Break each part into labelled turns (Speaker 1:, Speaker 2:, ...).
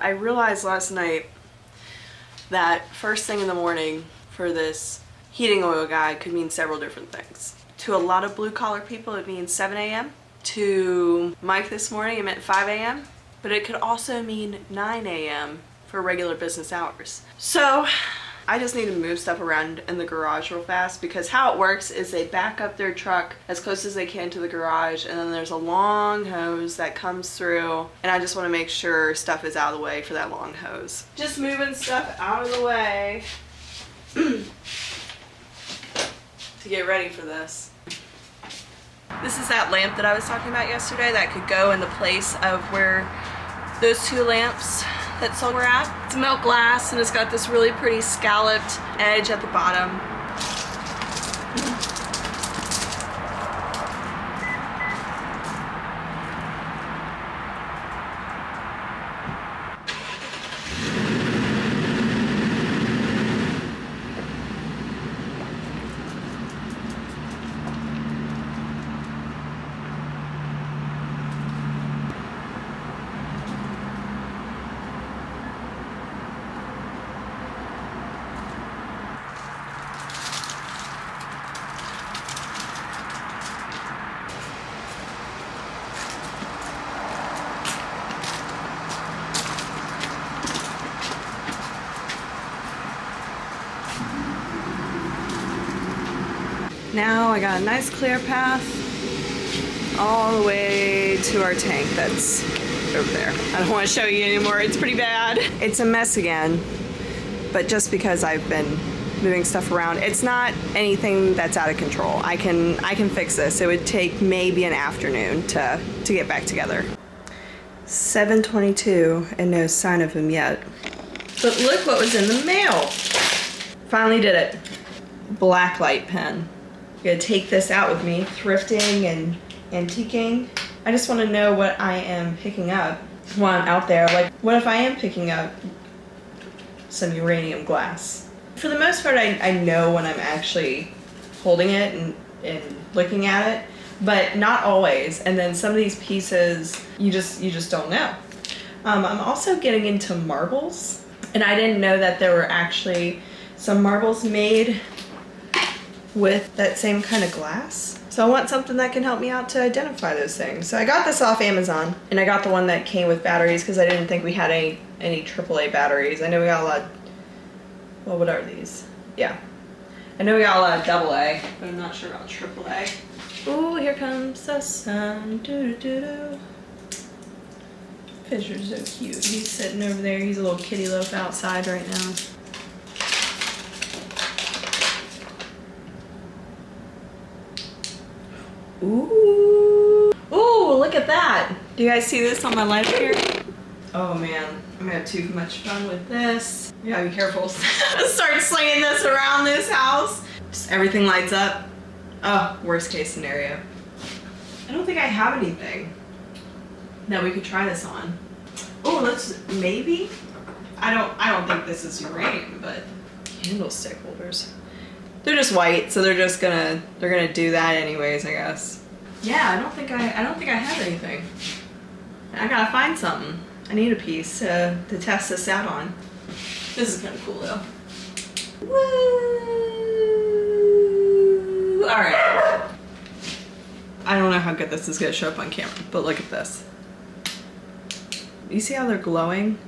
Speaker 1: I realized last night that first thing in the morning for this heating oil guy could mean several different things. To a lot of blue collar people it means 7 a.m. To Mike this morning it meant 5 a.m. But it could also mean 9 a.m. for regular business hours. So I just need to move stuff around in the garage real fast, because how it works is they back up their truck as close as they can to the garage, and then there's a long hose that comes through, and I just want to make sure stuff is out of the way for that long hose. Just moving stuff out of the way to get ready for this. This is that lamp that I was talking about yesterday that could go in the place of where those two lamps that sold were at. It's milk glass and it's got this really pretty scalloped edge at the bottom. Now I got a nice clear path all the way to our tank that's over there. I don't want to show you anymore, it's pretty bad. It's a mess again, but just because I've been moving stuff around, it's not anything that's out of control. I can fix this. It would take maybe an afternoon to get back together. 7:22 and no sign of him yet. But look what was in the mail. Finally did it. Black light pen. I'm gonna take this out with me, thrifting and antiquing. I just want to know what I am picking up while I'm out there. Like, what if I am picking up some uranium glass? For the most part, I know when I'm actually holding it and looking at it, but not always. And then some of these pieces, you just don't know. I'm also getting into marbles, and I didn't know that there were actually some marbles made with that same kind of glass. So I want something that can help me out to identify those things. So I got this off Amazon, and I got the one that came with batteries because I didn't think we had any AAA batteries. I know we got a lot, well, what are these? Yeah. I know we got a lot of AA, but I'm not sure about AAA. Ooh, here comes the sun. Doo-doo-doo-doo. Fisher's so cute. He's sitting over there. He's a little kitty loaf outside right now. Ooh. Ooh, look at that. Do you guys see this on my light here? Oh man, I'm gonna have too much fun with this. You gotta be careful. Start slinging this around this house. Just everything lights up. Oh, worst case scenario. I don't think I have anything that we could try this on. Oh, let's maybe. I don't think this is uranium, but candlestick holders. They're just white, so they're gonna do that anyways, I guess. Yeah, I don't think I have anything. I gotta find something. I need a piece to test this out on. This is kind of cool though. Woo! All right. I don't know how good this is gonna show up on camera, but look at this. You see how they're glowing?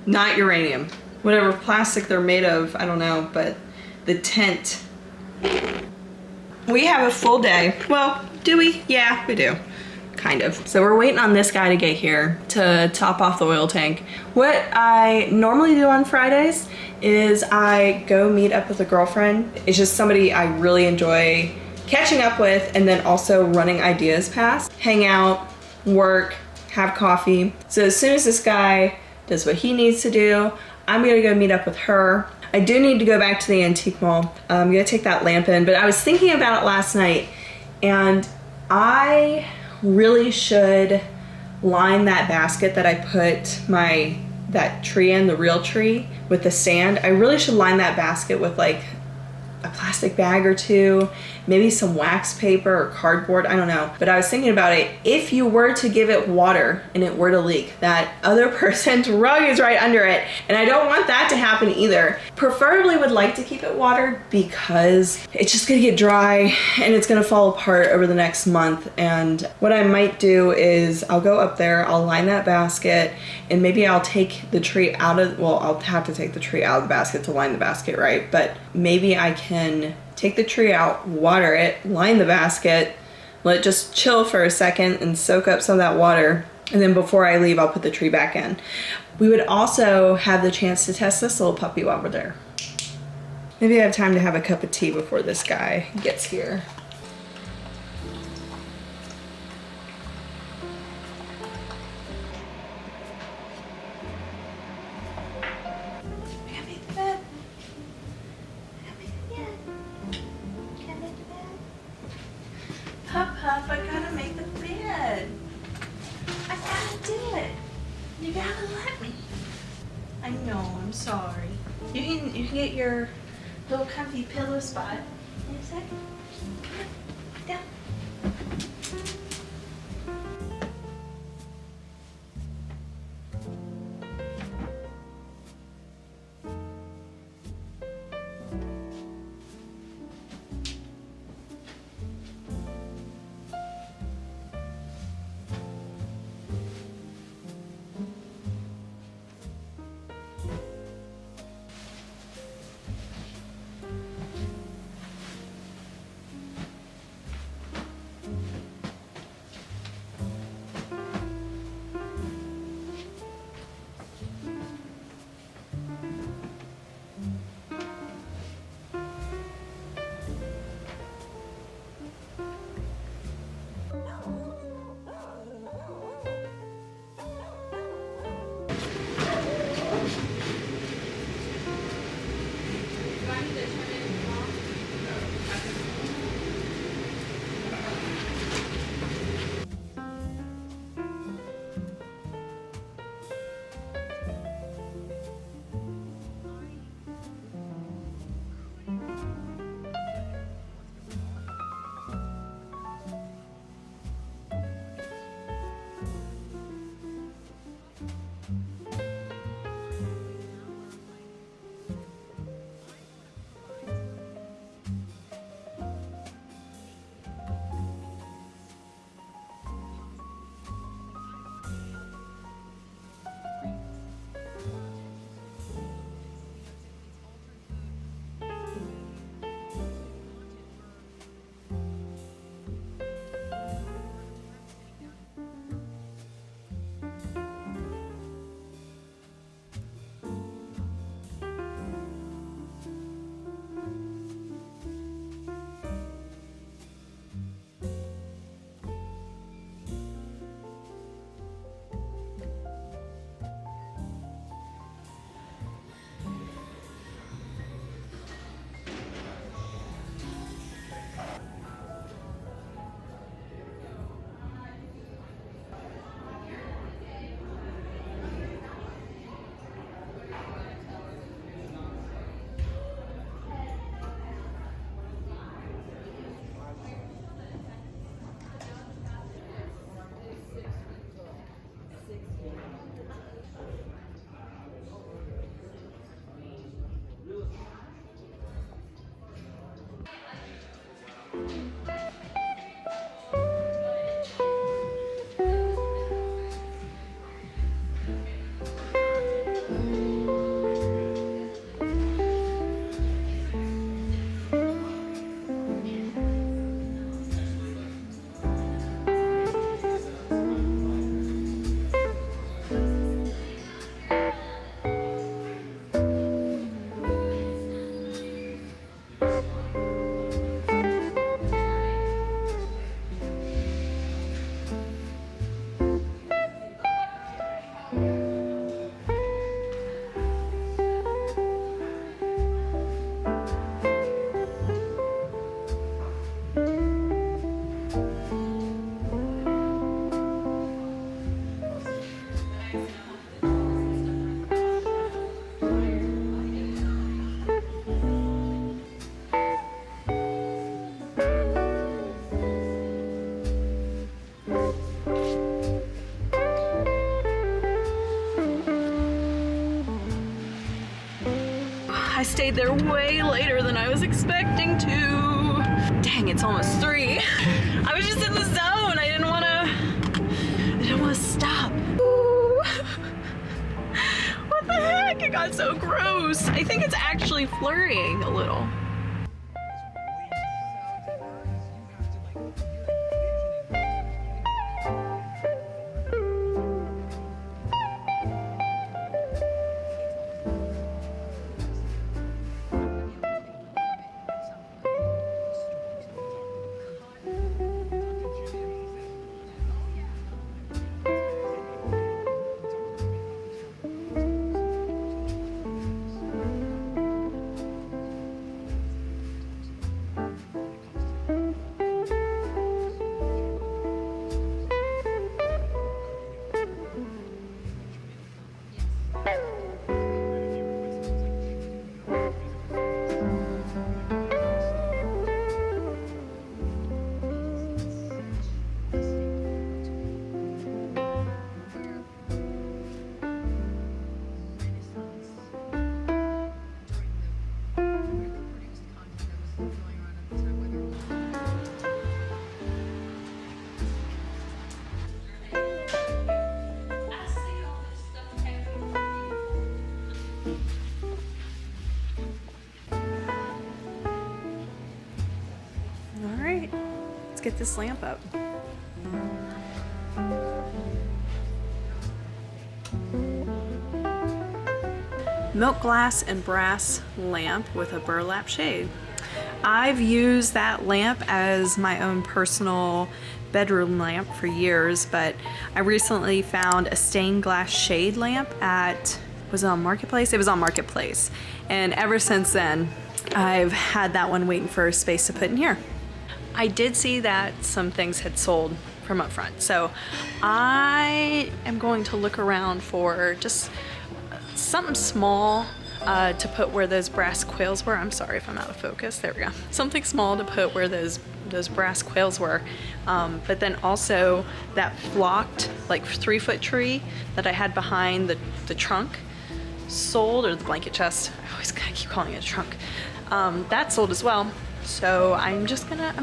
Speaker 1: Not uranium. Whatever plastic they're made of, I don't know, but the tint. We have a full day. Well, do we? Yeah, we do. Kind of. So we're waiting on this guy to get here to top off the oil tank. What I normally do on Fridays is I go meet up with a girlfriend. It's just somebody I really enjoy catching up with, and then also running ideas past. Hang out, work, have coffee. So as soon as this guy does what he needs to do, I'm gonna go meet up with her. I do need to go back to the antique mall. I'm gonna take that lamp in, but I was thinking about it last night, and I really should line that basket that I put that tree in, the real tree, with the stand. I really should line that basket with like a plastic bag or two, maybe some wax paper or cardboard, I don't know. But I was thinking about it, if you were to give it water and it were to leak, that other person's rug is right under it, and I don't want that to happen either. Preferably would like to keep it watered because it's just gonna get dry and it's gonna fall apart over the next month. And what I might do is I'll go up there, I'll line that basket, and maybe I'll take the tree out of, well, I'll have to take the tree out of the basket to line the basket, right? But maybe I can take the tree out, water it, line the basket, let it just chill for a second and soak up some of that water. And then before I leave, I'll put the tree back in. We would also have the chance to test this little puppy while we're there. Maybe I have time to have a cup of tea before this guy gets here. Puff, Puff, I gotta make the bed. I gotta do it. You gotta let me. I know, I'm sorry. You can get your little comfy pillow spot in a second. Down. stayed there way later than I was expecting to. Dang, it's almost 3. I was just in the zone. I didn't want to stop. Ooh. What the heck? It got so gross. I think it's actually flurrying a little. Get this lamp up. Milk glass and brass lamp with a burlap shade. I've used that lamp as my own personal bedroom lamp for years, but I recently found a stained glass shade lamp at, was it on Marketplace? It was on Marketplace. And ever since then, I've had that one waiting for a space to put in here. I did see that some things had sold from up front, so I am going to look around for just something small to put where those brass quails were. I'm sorry if I'm out of focus. There we go. Something small to put where those brass quails were, but then also that flocked like 3-foot tree that I had behind the trunk sold, or the blanket chest. I keep calling it a trunk. That sold as well. So I'm just gonna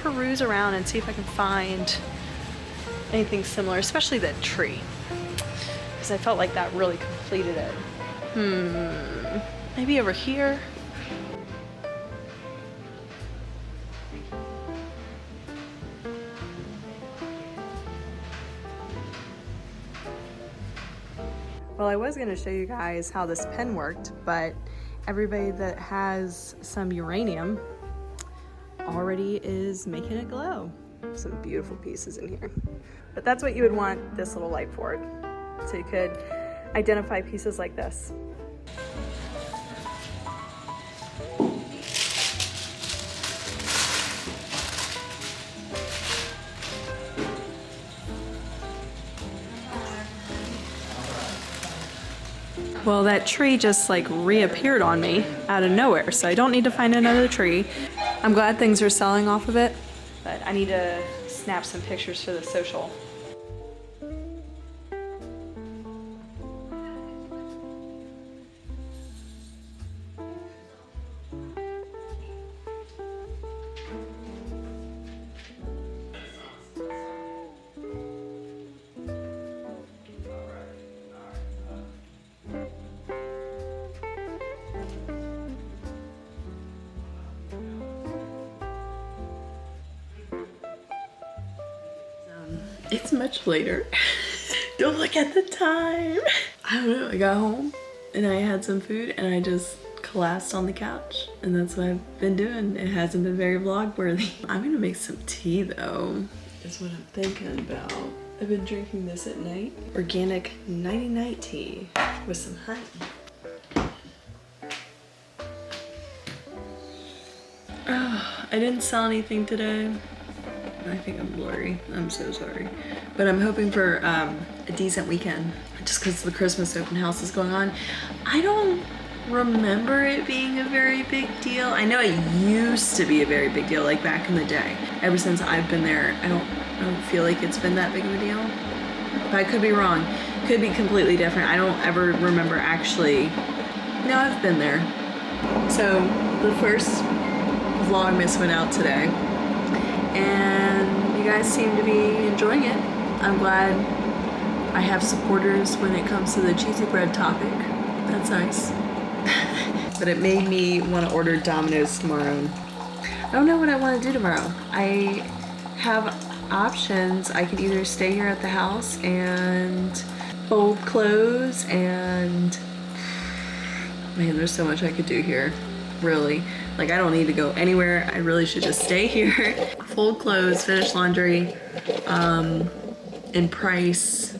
Speaker 1: peruse around and see if I can find anything similar, especially that tree, because I felt like that really completed it. Maybe over here. Well, I was gonna show you guys how this pen worked, but everybody that has some uranium already is making it glow. Some beautiful pieces in here. But that's what you would want this little light for, so you could identify pieces like this. Well, that tree just like reappeared on me out of nowhere, so I don't need to find another tree. I'm glad things are selling off of it, but I need to snap some pictures for the social. It's much later. Don't look at the time. I don't know, I got home and I had some food and I just collapsed on the couch, and that's what I've been doing. It hasn't been very vlog worthy. I'm gonna make some tea though, is what I'm thinking about. I've been drinking this at night. Organic nighty-night tea with some honey. Oh, I didn't sell anything today. I think I'm blurry. I'm so sorry. But I'm hoping for a decent weekend, just because the Christmas open house is going on. I don't remember it being a very big deal. I know it used to be a very big deal, like back in the day. Ever since I've been there, I don't feel like it's been that big of a deal. But I could be wrong. Could be completely different. I don't ever remember actually. No, I've been there. So the first Vlogmas went out today, and you guys seem to be enjoying it. I'm glad I have supporters when it comes to the cheesy bread topic. That's nice. But it made me want to order Domino's tomorrow. I don't know what I want to do tomorrow. I have options. I could either stay here at the house and fold clothes, and man, there's so much I could do here, really. Like, I don't need to go anywhere. I really should just stay here, fold clothes, finish laundry, and price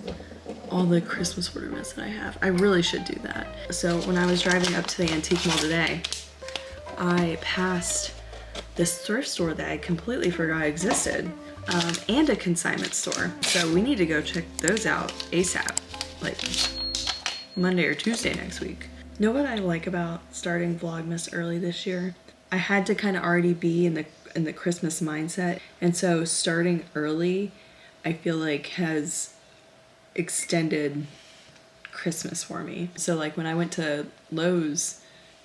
Speaker 1: all the Christmas ornaments that I have. I really should do that. So when I was driving up to the antique mall today, I passed this thrift store that I completely forgot existed, and a consignment store. So we need to go check those out ASAP, like Monday or Tuesday next week. You know what I like about starting Vlogmas early this year? I had to kind of already be in the Christmas mindset, and so starting early, I feel like has extended Christmas for me. So like when I went to Lowe's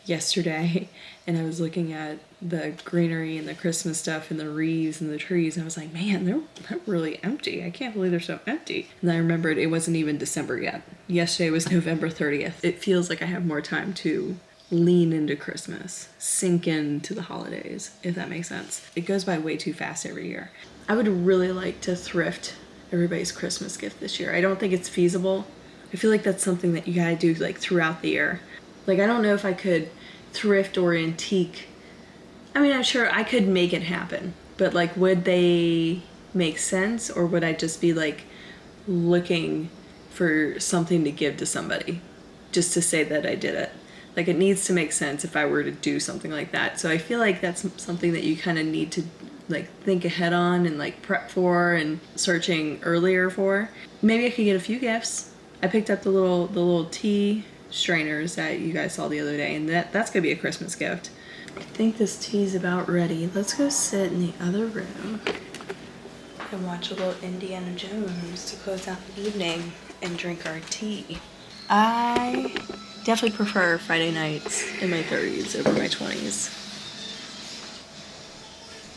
Speaker 1: yesterday and I was looking at the greenery and the Christmas stuff and the wreaths and the trees, and I was like, man, they're really empty. I can't believe they're so empty. And I remembered it wasn't even December yet. Yesterday was November 30th. It feels like I have more time to lean into Christmas, sink into the holidays, if that makes sense. It goes by way too fast every year. I would really like to thrift everybody's Christmas gift this year. I don't think it's feasible. I feel like that's something that you gotta do like throughout the year. Like, I don't know if I could thrift or antique. I mean, I'm sure I could make it happen, but like, would they make sense, or would I just be like looking for something to give to somebody just to say that I did it? Like, it needs to make sense if I were to do something like that. So I feel like that's something that you kind of need to like think ahead on and like prep for and searching earlier for. Maybe I could get a few gifts. I picked up the little tea strainers that you guys saw the other day, and that's gonna be a Christmas gift. I think this tea's about ready. Let's go sit in the other room and watch a little Indiana Jones to close out the evening and drink our tea. I definitely prefer Friday nights in my 30s over my 20s.